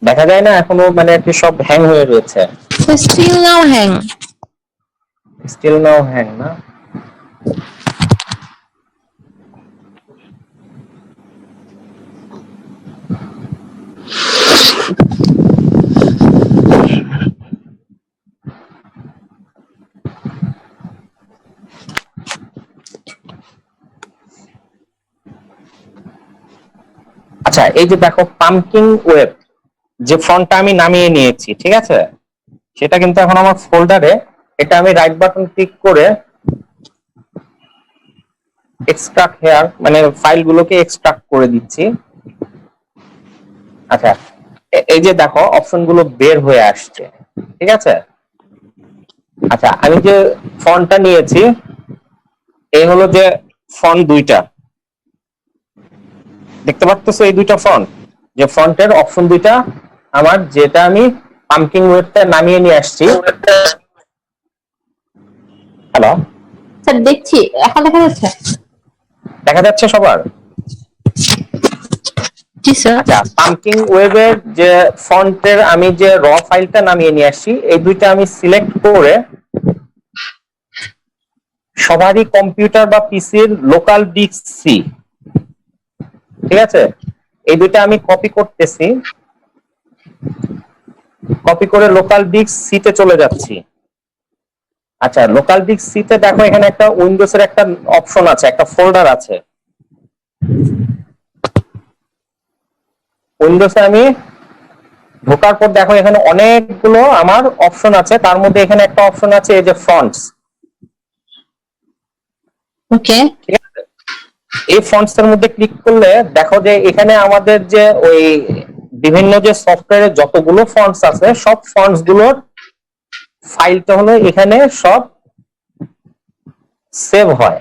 দেখা যায় না এখনো, মানে আর কি সব হ্যাং হয়ে রয়েছে। Still now hang. Still now hang না? আচ্ছা, এই যে দেখো পাম্পকিন ওয়েব যে ফন্টটা আমি নামিয়ে নিয়েছি, ঠিক আছে, সেটা কিন্তু এখন আমার ফোল্ডারে। এটা আমি রাইট বাটন ক্লিক করে এক্সট্রাক্ট হেয়ার, মানে ফাইলগুলোকে এক্সট্রাক্ট করে দিচ্ছি। আচ্ছা, এই যে দেখো অপশনগুলো বের হয়ে আসছে, ঠিক আছে। আচ্ছা, আমি যে ফন্টটা নিয়েছি, এই হলো যে ফন্ট দুইটা, দেখতে পাচ্ছ এই দুইটা ফন্ট, যে ফন্টের অপশন দুইটা আমার, যেটা আমি পাম্পকিন ওয়েবটা নামিয়ে নিয়ে আসছি। হ্যালো, স্যার দেখছি, এখন দেখা যাচ্ছে? দেখা যাচ্ছে সবার? জি স্যার। আচ্ছা, পাম্পকিন ওয়েবের যে ফন্টের আমি যে র ফাইলটা নামিয়ে নিয়ে আসছি, এই দুইটা আমি সিলেক্ট করে সবারই কম্পিউটার বা পিসির লোকাল ডিস্ক সি, ঠিক আছে, এই দুইটা আমি কপি করতেছি। কপি করে লোকাল ডিস্ক সি তে চলে যাচ্ছি। আচ্ছা, লোকাল ডিস্ক সি তে দেখো এখানে একটা উইন্ডোজ এর একটা অপশন আছে, একটা ফোল্ডার আছে। উইন্ডোজে আমি ঢোকার পর দেখো এখানে অনেকগুলো আমার অপশন আছে, তার মধ্যে এখানে একটা অপশন আছে এই যে ফন্টস, ওকে। ঠিক আছে। এই ফন্টস এর মধ্যে ক্লিক করলে দেখো যে এখানে আমাদের যে ওই বিভিন্ন যে সফটওয়্যারে যতগুলো ফন্টস আছে, সব ফন্টস গুলোর ফাইলটা হলো এখানে সব সেভ হয়।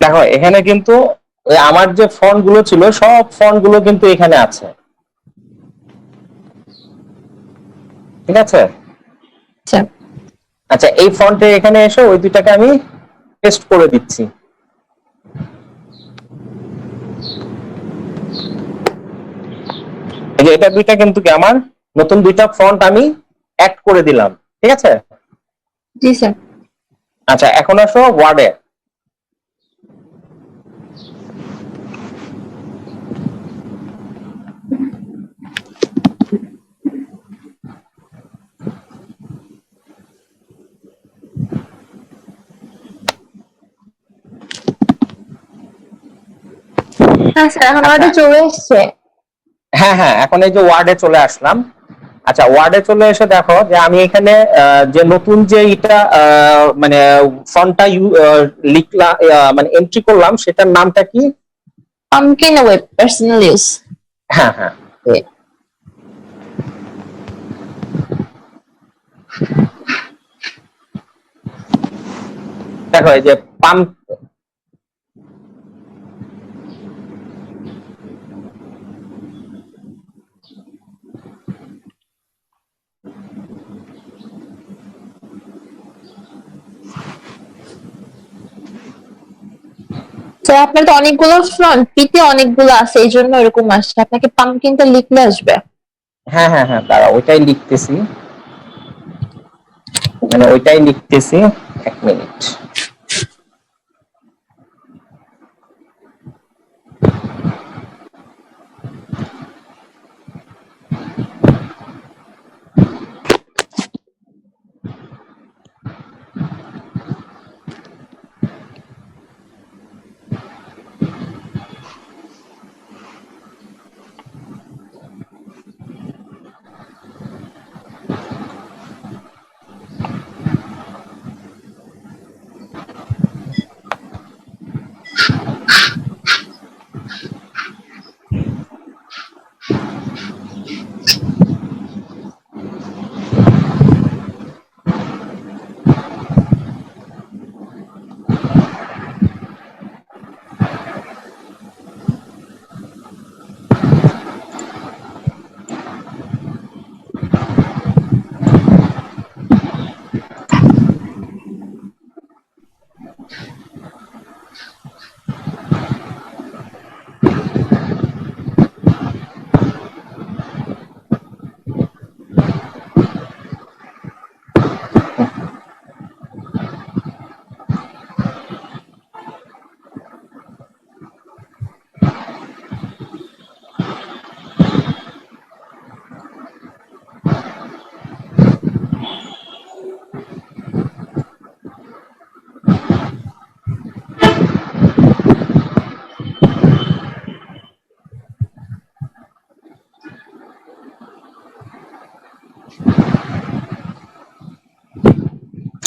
দেখো এখানে কিন্তু ওই আমার যে ফন্ট গুলো ছিল, সব ফন্ট গুলো কিন্তু এখানে আছে, ঠিক আছে। আচ্ছা। আচ্ছা, এই ফন্টে এখানে এসে ওই দুইটাকে আমি পেস্ট করে দিচ্ছি। এই যে এটা দুইটা কিন্তু কি আমার নতুন দুইটা ফন্ট আমি অ্যাড করে দিলাম, ঠিক আছে। জি স্যার। আচ্ছা, এখন আসো ওয়ার্ডে। হ্যাঁ স্যার, এখন আচ্ছা, অর্ডার চলে এসছে। হ্যাঁ হ্যাঁ, এখন এই যে ওয়ার্ডে চলে আসলাম। আচ্ছা, ওয়ার্ডে চলে এসে দেখো যে আমি এখানে যে নতুন যে এটা মানে ফন্টটা লিখলাম, মানে এন্ট্রি করলাম, সেটার নামটা কি? Pumpkin web personal use. হ্যাঁ হ্যাঁ, দেখো এই যে পাম্প, স্যার আপনার তো অনেকগুলো ফ্রন্ট, পিতে অনেকগুলো আছে, এই জন্য এরকম আসছে। আপনাকে পামকিনটা লিখলে আসবে। হ্যাঁ হ্যাঁ হ্যাঁ, দাঁড়া ওইটাই লিখতেছি, মানে ওইটাই লিখতেছি, 1 মিনিট।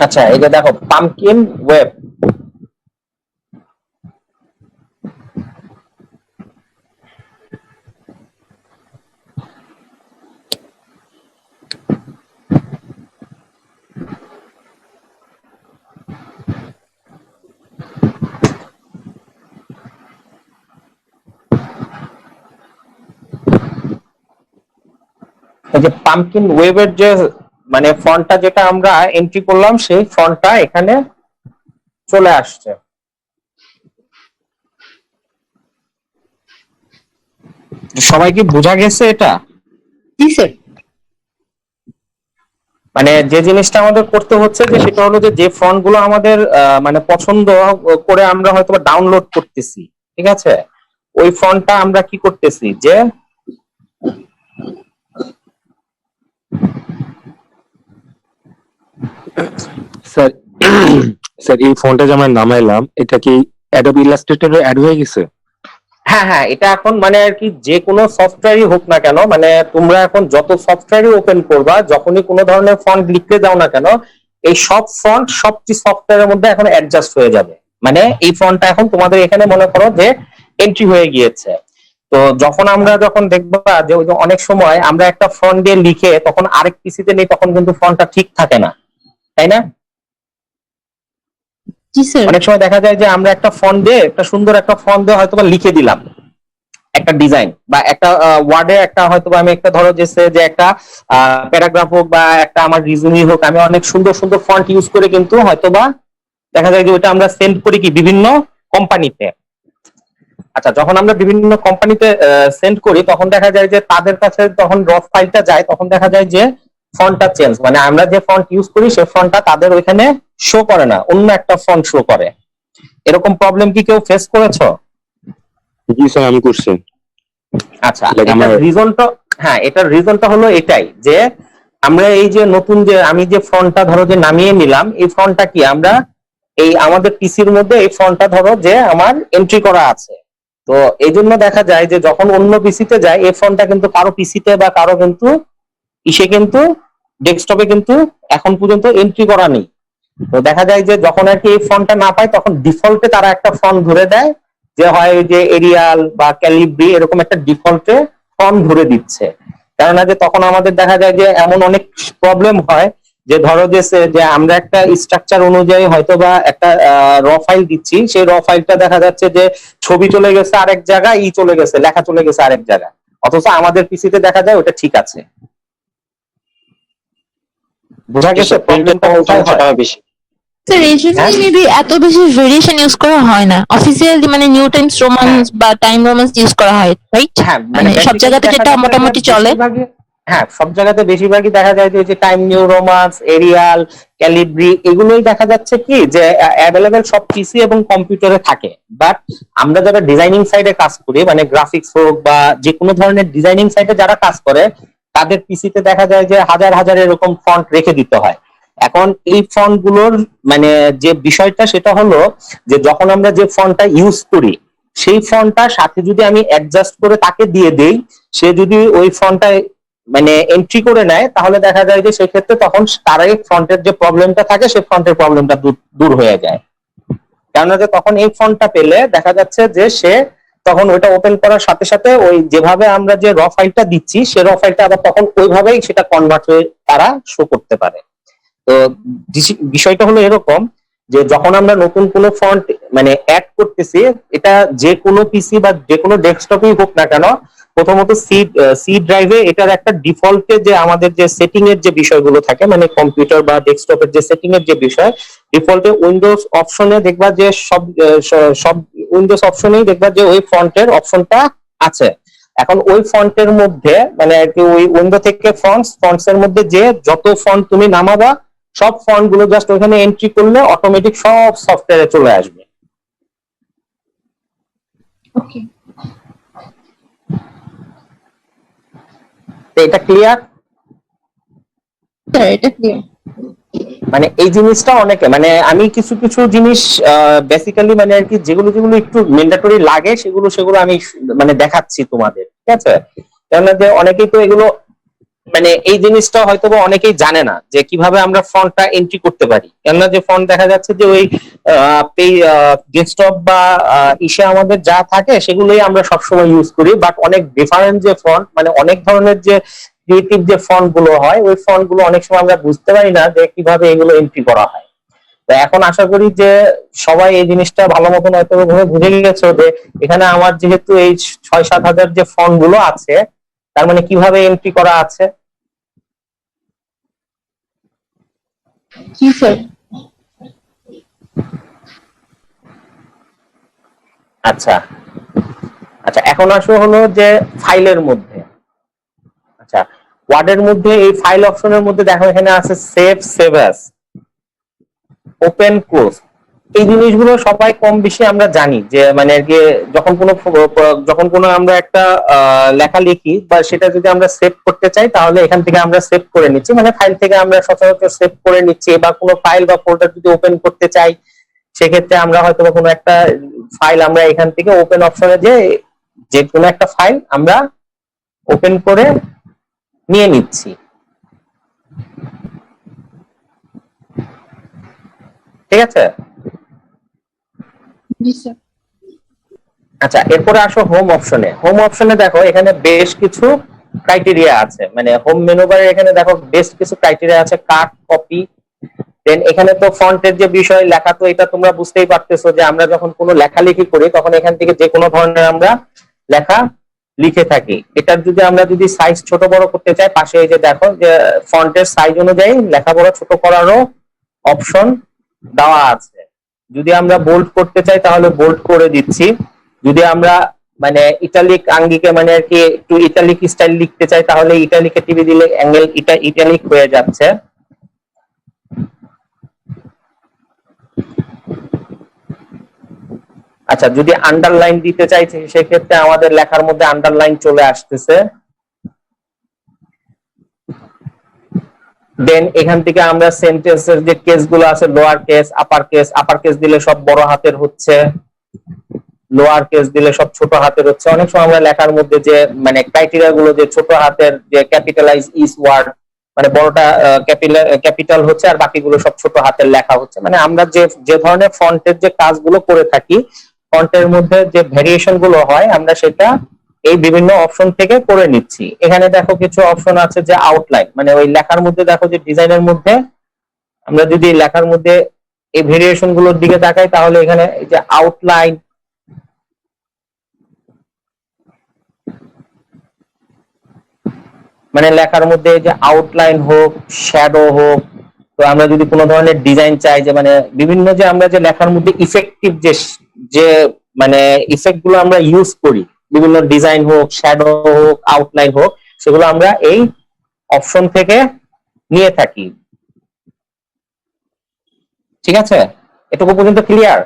আচ্ছা, এই যে দেখো পামকিন ওয়েব। এই যে পামকিন ওয়েবের যে মানে ফন্টটা যেটা আমরা এন্ট্রি করলাম সেই ফন্টটা এখানে চলে আসছে। সবাই কি বোঝা গেছে এটা? জি স্যার। মানে যে জিনিসটা আমাদের করতে হচ্ছে যে সেটা হলো যে যে ফন্ট গুলো আমাদের মানে পছন্দ করে আমরা হয়তো ডাউনলোড করতেছি, ঠিক আছে, ওই ফন্টটা আমরা কি করতেছি যে স্যার স্যার এই ফোনটা যে আমরা নামাইলাম এটা কি অ্যাডোবি ইলাস্ট্রেটরে অ্যাড হয়ে গেছে? হ্যাঁ হ্যাঁ, এটা এখন মানে আর কি যে কোনো সফটওয়্যারই হোক না কেন, মানে তোমরা এখন যত সফটওয়্যারই ওপেন করবা, যখনই কোনো ধরনের ফন্ট লিখতে যাও না কেন, এই সব ফন্ট সবটি সফটওয়্যারের মধ্যে এখন অ্যাডজাস্ট হয়ে যাবে। মানে এই ফন্টটা এখন তোমাদের এখানে মনে করো যে এন্ট্রি হয়ে গিয়েছে। তো যখন আমরা যখন দেখবা যে ওই যে অনেক সময় আমরা একটা ফন্ট দিয়ে লিখে তখন আরেক পিসিতে নেই, তখন কিন্তু ফন্টটা ঠিক থাকে না, তাই না? জি স্যার। অনেক সময় দেখা যায় যে আমরা একটা ফন্ট দিয়ে, একটা সুন্দর একটা ফন্ট দিয়ে হয়তো লিখে দিলাম একটা ডিজাইন বা একটা ওয়ার্ডে একটা হয়তো আমি একটা ধরো যে একটা প্যারাগ্রাফ হোক বা একটা আমার রিজুমি হোক, আমি অনেক সুন্দর সুন্দর ফন্ট ইউজ করে কিন্তু হয়তোবা দেখা যায় যে ওটা আমরা সেন্ড করি কি বিভিন্ন কোম্পানিতে। আচ্ছা, যখন আমরা বিভিন্ন কোম্পানিতে সেন্ড করি তখন দেখা যায় যে তাদের কাছে তখন র ফাইলটা যায়, তখন দেখা যায় যে ফন্টটা চেঞ্জ, মানে আমরা যে ফন্ট ইউজ করি সেই ফন্টটা তাদের ওইখানে শো করে না, অন্য একটা ফন্ট শো করে। এরকম প্রবলেম কি কেউ ফেস করেছো? জি স্যার, আমি করছি। আচ্ছা, Like এটার আমার- রিজনটা, হ্যাঁ এটার রিজনটা হলো এটাই যে আমরা এই যে নতুন যে আমি যে ফন্টটা ধরো যে নামিয়ে নিলাম, এই ফন্টটা কি আমরা এই আমাদের পিসির মধ্যে এই ফন্টটা ধরো যে আমার এন্ট্রি করা আছে। তো এই জন্য দেখা যায় যে যখন অন্য পিসিতে যায় এই ফন্টটা কিন্তু কারো পিসিতে বা কারো কিন্তু ইসে কিন্তু ডেস্কটপে কিন্তু এখন পর্যন্ত এন্ট্রি করা নেই। তো দেখা যায় যে যখন আর কি এই ফন্টটা না পায় তখন ডিফল্টে তারা একটা ফন্ট ধরে দেয়, যে হয় ওই যে এরিয়াল বা ক্যালিব্রি এরকম একটা ডিফল্টে ফন্ট ধরে দিচ্ছে। কেননা যে তখন আমাদের দেখা যায় যে এমন অনেক প্রবলেম হয় যে ধরো যে আমরা একটা স্ট্রাকচার অনুযায়ী হয়তো বা একটা র ফাইল দিচ্ছি, সেই র ফাইলটা দেখা যাচ্ছে যে ছবি চলে গেছে আরেক জায়গায়, চলে গেছে লেখা চলে গেছে আরেক জায়গায়, অথচ আমাদের পিসিতে দেখা যায় ওটা ঠিক আছে। বোঝা গেছে প্রবলেমটা কোথায় হয়? বেশি। স্যার এই জন্যই মেবি এত বেশি ভেরিয়েশন ইউজ করা হয় না অফিসিয়ালি, মানে নিউ টাইমস রোমান্স বা টাইম রোমান্স ইউজ করা হয়, রাইট? হ্যাঁ, মানে সব basically জায়গাতে দেখা যেটা যাচ্ছে যে মোটামুটি চলে। হ্যাঁ সব জায়গাতে বেশিরভাগই দেখা যায় যে Time New Roman, Arial, Calibri এগুলোই দেখা যাচ্ছে কি যে অ্যাভেলেবেল সব পিসি এবং কম্পিউটারে থাকে। বাট আমরা যারা ডিজাইনিং সাইডে কাজ করি, মানে গ্রাফিক্স হোক বা যে কোনো ধরনের ডিজাইনিং সাইডে যারা কাজ করে, তাদের পিসিতে দেখা যায় যে হাজার হাজার এরকম ফন্ট রেখে দিতে হয়। এখন এই ফন্ট গুলোর মানে যে বিষয়টা সেটা হলো যে যখন আমরা যে ফন্টটা ইউজ করি সেই ফন্টটার সাথে যদি আমি অ্যাডজাস্ট করে তাকে দিয়ে দেই, সে যদি ওই ফন্টটা মানে এন্ট্রি করে নেয়, তাহলে দেখা যায় যে সেক্ষেত্রে তখন তার এই ফন্টের যে প্রবলেমটা থাকে সেই ফন্টের প্রবলেমটা দূর হয়ে যায়। কেননা যে তখন এই ফন্টটা পেলে দেখা যাচ্ছে যে সে তখন ওইটা ওপেন করার সাথে সাথে ওই যেভাবে আমরা যে র ফাইলটা দিচ্ছি সে র ফাইলটা আবার তখন ওইভাবেই সেটা কনভার্ট হয়ে তারা শো করতে পারে। তো বিষয়টা হলো এরকম যে যখন আমরা নতুন কোনো ফন্ট মানে অ্যাড করতেছি, এটা যে কোনো পিসি বা যে কোনো ডেস্কটপই হোক না কেন, প্রথমত সি ড্রাইভে এটার একটা ডিফল্টে যে আমাদের যে সেটিং এর যে বিষয়গুলো থাকে, মানে কম্পিউটার বা ডেস্কটপের যে সেটিং এর যে বিষয়, ডিফল্টে উইন্ডোজ অপশনে দেখবা যে সব উইন্ডোজ অপশনেই দেখবা যে ওই ফন্টের অপশনটা আছে। এখন ওই ফন্টের মধ্যে মানে আর কি ওই উইন্ডো থেকে ফন্টস এর মধ্যে যে যত ফন্ট তুমি নামাবা সব ফন্ট গুলো জাস্ট ওখানে এন্ট্রি করলে অটোমেটিক সব সফটওয়্যারে চলে আসবে। ওকে তো এটা ক্লিয়ার? স্যার, এটা ক্লিয়ার। মানে এই জিনিসটা অনেকে মানে আমি কিছু কিছু জিনিস বেসিক্যালি মানে আর কি যেগুলো যেগুলো একটু ম্যান্ডেটরি লাগে সেগুলো সেগুলো আমি মানে দেখাচ্ছি তোমাদের, ঠিক আছে? কেননা যে অনেকেই তো এগুলো মানে এই জিনিসটা হয়তো বা অনেকেই জানে না যে কিভাবে আমরা ফন্টটা এন্ট্রি করতে পারি। কেননা যে ফন্ট দেখা যাচ্ছে যে ওই ডেস্কটপ বা ইসে আমাদের যা থাকে সেগুলোই আমরা সবসময় ইউজ করি, বাট অনেক ডিফারেন্ট যে ফন্ট, মানে অনেক ধরনের যে ক্রিয়েটিভ যে ফন্ট গুলো হয়, ওই ফন্ট গুলো অনেক সময় আমরা বুঝতে পারি না যে কিভাবে এগুলো এন্ট্রি করা হয়। তো এখন আশা করি যে সবাই এই জিনিসটা ভালো মতন হয়তো বুঝে গেছো যে এখানে আমার যেহেতু এই 6-7 হাজার যে ফন্ট গুলো আছে, তার মানে কিভাবে এন্ট্রি করা আছে। জি স্যার। আচ্ছা আচ্ছা, এখন আসো হলো যে ফাইলের মধ্যে। আচ্ছা, ওয়ার্ডের মধ্যে এই ফাইল অপশনের মধ্যে দেখো এখানে আছে save, save as, open, close. এই জিনিসগুলো সবাই কম বেশি আমরা জানি যে মানে আর কি যখন কোনো আমরা একটা লেখা লিখি বা সেটা যদি আমরা সেভ করতে চাই তাহলে এখান থেকে আমরা সেভ করে নিচ্ছি, মানে ফাইল থেকে আমরা সচরাচর সেভ করে নিচ্ছি। বা কোনো ফাইল বা ফোল্ডার যদি ওপেন করতে চাই সেক্ষেত্রে আমরা হয়তো কোনো একটা ফাইল আমরা এখান থেকে ওপেন অপশনে যে কোনো একটা ফাইল আমরা ওপেন করে নিয়ে নিচ্ছি। ঠিক আছে। জি স্যার। আচ্ছা, এরপরে আসো হোম অপশনে। হোম অপশনে দেখো এখানে বেশ কিছু ক্রাইটেরিয়া আছে, মানে হোম মেনু বারে এখানে দেখো বেশ কিছু ক্রাইটেরিয়া আছে, কাট, কপি। দেন এখানে তো ফন্টের যে বিষয়, লেখা তো এটা তোমরা বুঝতেই পারতেছো যে আমরা যখন কোনো লেখালেখি করি তখন এখান থেকে যে কোনো ধরনের আমরা লেখা লিখে থাকি। এটার যদি সাইজ ছোট বড় করতে চাই, পাশে এই যে দেখো যে ফন্টের সাইজ অনুযায়ী লেখাপড়া ছোট করারও অপশন দেওয়া আছে। যদি আমরা বোল্ড করতে চাই তাহলে বোল্ড করে দিচ্ছি। যদি আমরা মানে ইটালিক আঙ্গিকে মানে আর কি একটু ইটালিক স্টাইল লিখতে চাই তাহলে ইটালিকে টিপে দিলে অ্যাঙ্গেল ইটালিক হয়ে যাচ্ছে। আচ্ছা, যদি আন্ডারলাইন দিতে চাইছি সেক্ষেত্রে আমাদের লেখার মধ্যে আন্ডারলাইন চলে আসতেছে। দেন এখান থেকে আমরা সেন্টেন্সের যে কেস গুলো আছে, lower case, upper case. Upper case দিলে সব বড় হাতের হচ্ছে, লোয়ার কেস দিলে সব ছোট হাতের হচ্ছে। অনেক সময় আমরা লেখার মধ্যে যে মানে ক্রাইটেরিয়া গুলো, যে ছোট হাতের যে ক্যাপিটালাইজ ইজ ওয়ার্ড, মানে বড়টা ক্যাপিটাল হচ্ছে আর বাকিগুলো সব ছোট হাতের লেখা হচ্ছে। মানে আমরা যে যে ধরনের ফন্টের যে কাজগুলো করে থাকি, ফন্টের মধ্যে যে ভেরিয়েশন গুলো হয়, আমরা সেটা এই বিভিন্ন অপশন থেকে করে নিচ্ছি। এখানে দেখো কিছু অপশন আছে যে আউটলাইন, মানে ওই লেখার মধ্যে দেখো যে ডিজাইনের মধ্যে আমরা যদি লেখার মধ্যে এই ভেরিয়েশন গুলোর দিকে তাকাই তাহলে এখানে এই যে আউটলাইন, মানে লেখার মধ্যে যে আউটলাইন হোক, শ্যাডো হোক। তো আমরা যদি কোনো ধরনের ডিজাইন চাই, যে মানে বিভিন্ন যে আমরা যে লেখার মধ্যে ইফেক্টিভ যে যে মানে ইফেক্ট গুলো আমরা ইউজ করি, বিভিন্ন ডিজাইন হোক, শ্যাডো হোক, আউটলাইন হোক, সেগুলো আমরা এই অপশন থেকে নিয়ে থাকি। ঠিক আছে, এটুকু পর্যন্ত ক্লিয়ার?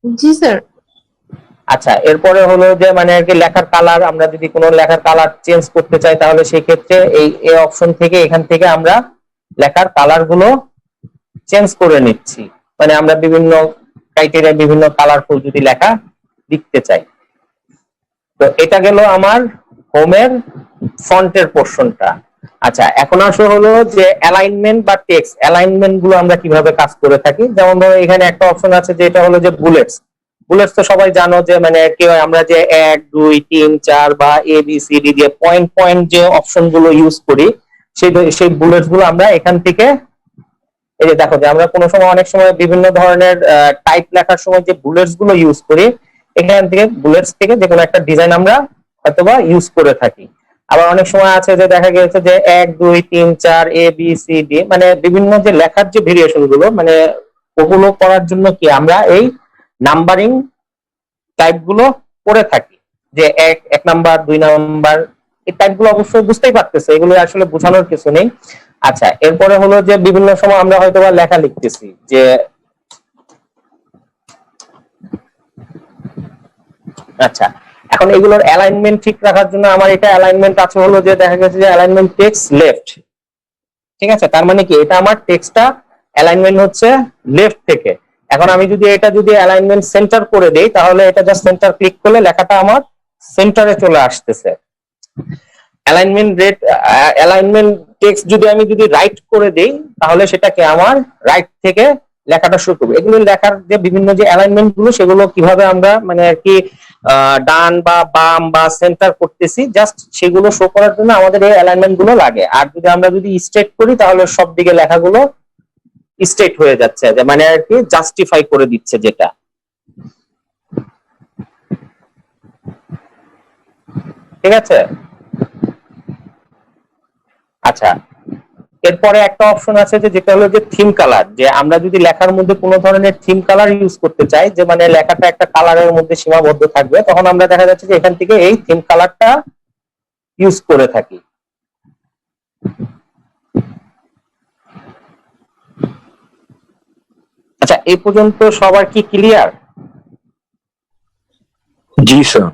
জি স্যার। আচ্ছা, এরপরে হলো যে মানে আর কি লেখার কালার, আমরা যদি কোনো লেখার কালার চেঞ্জ করতে চাই তাহলে সেই ক্ষেত্রে এই অপশন থেকে এখান থেকে আমরা লেখার কালার গুলো চেঞ্জ করে নিচ্ছি। মানে আমরা বিভিন্ন ক্রাইটেরিয়া বিভিন্ন কালারফুল যদি লেখা লিখতে চাই। তো এটা গেল আমার হোমের ফন্টের পোর্শনটা। আচ্ছা, এখন আসো হলো যে অ্যালাইনমেন্ট বা টেক্সট অ্যালাইনমেন্ট গুলো আমরা কিভাবে কাজ করে থাকি। যেমন ধরো এখানে একটা অপশন আছে যেটা হলো যে বুলেটস। বুলেটস তো সবাই জানো যে মানে কি হয়, আমরা যে 1 2 3 4 বা এ বি সি ডি দিয়ে পয়েন্ট পয়েন্ট যে অপশন গুলো ইউজ করি, সেই বুলেটস গুলো আমরা এখান থেকে এই যে দেখো যে আমরা কোনো সময় অনেক সময় বিভিন্ন ধরনের টাইপ লেখার সময় যে বুলেটস গুলো ইউজ করি, এখান থেকে বুলেটস থেকে যে কোনো একটা ডিজাইন আমরা হয়তোবা ইউজ করে থাকি। আবার অনেক সময় আছে যে দেখা গেছে যে 1 2 3 4 এ বি সি ডি, মানে বিভিন্ন যে লেখার যে ভেরিয়েশন গুলো, মানে ওগুলো করার জন্য কি আমরা এই নাম্বারিং টাইপ গুলো করে থাকি। যে এক নাম্বার, 2 নাম্বার, এই টাইপ গুলো অবশ্যই বুঝতেই পারতেছে, এগুলো আসলে বোঝানোর কিছু নেই। আচ্ছা, এরপরে হলো যে বিভিন্ন সময় আমরা হয়তো বা লেখা লিখতেছি যে আচ্ছা, এখন এগুলোর অ্যালাইনমেন্ট ঠিক রাখার জন্য আমার এটা অ্যালাইনমেন্ট আছে হলো যে দেখা গেছে যে অ্যালাইনমেন্ট টেক্সট লেফট। ঠিক আছে, তার মানে কি এটা আমার টেক্সটটা অ্যালাইনমেন্ট হচ্ছে লেফট থেকে। এখন আমি যদি অ্যালাইনমেন্ট সেন্টার করে দেই তাহলে এটা জাস্ট সেন্টার ক্লিক করলে লেখাটা আমার সেন্টারে চলে আসতেছে। অ্যালাইনমেন্ট টেক্সট যদি রাইট করে দেই তাহলে সেটাকে আমার রাইট থেকে লেখাটা শুরু করবে। এগুলো লেখার যে বিভিন্ন যে অ্যালাইনমেন্ট গুলো সেগুলো কিভাবে আমরা মানে আর কি ডান বা বাম বা সেন্টার করতেছি, জাস্ট সেগুলো শো করার জন্য আমাদের এই অ্যালাইনমেন্ট গুলো লাগে। আর আমরা যদি স্ট্রেট করি তাহলে সব দিকে লেখাগুলো স্ট্রেট হয়ে যাচ্ছে, যে মানে আর কি জাস্টিফাই করে দিচ্ছে যেটা। ঠিক আছে। আচ্ছা, এরপরে একটা অপশন আছে যে যেটা হলো যে থিম কালার, যে আমরা যদি লেখার মধ্যে কোনো ধরনের থিম কালার ইউজ করতে চাই, যে মানে লেখাটা একটা কালারের মধ্যে সীমাবদ্ধ থাকবে, তখন আমরা দেখা যাচ্ছে যে এখান থেকে এই থিম কালারটা ইউজ করে থাকি। আচ্ছা, এই পর্যন্ত সবার কি ক্লিয়ার? জি স্যার।